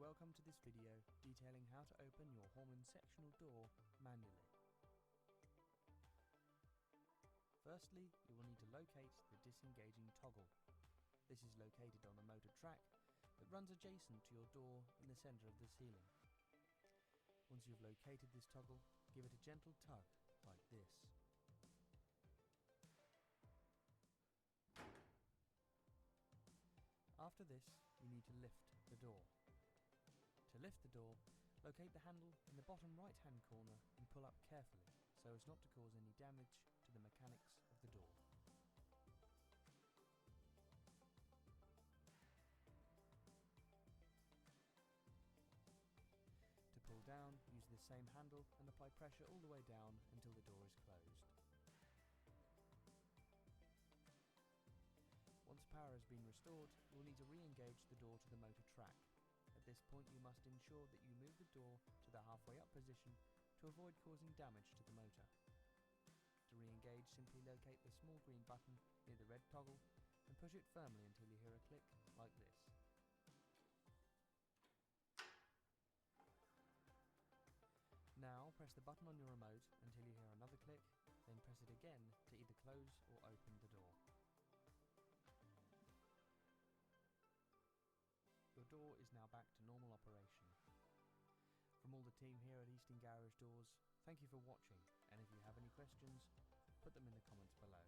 welcome to this video detailing how to open your Horman sectional door manually. Firstly, you will need to locate the disengaging toggle. This is located on the motor track that runs adjacent to your door in the centre of the ceiling. Once you've located this toggle, give it a gentle tug like this. After this, you need to lift the door. To lift the door, locate the handle in the bottom right hand corner and pull up carefully so as not to cause any damage to the mechanics of the door. To pull down, use the same handle and apply pressure all the way down until the door is closed. Once power has been restored, you will need to re-engage the door to the motor track. At this point you must ensure that you move the door to the halfway up position to avoid causing damage to the motor. To re-engage, simply locate the small green button near the red toggle and push it firmly until you hear a click like this. Now press the button on your remote until you hear another click, then press it again to either close or open the door. Your door is now back to normal operation. From all the team here at Easton Garage Doors, thank you for watching, and if you have any questions, put them in the comments below.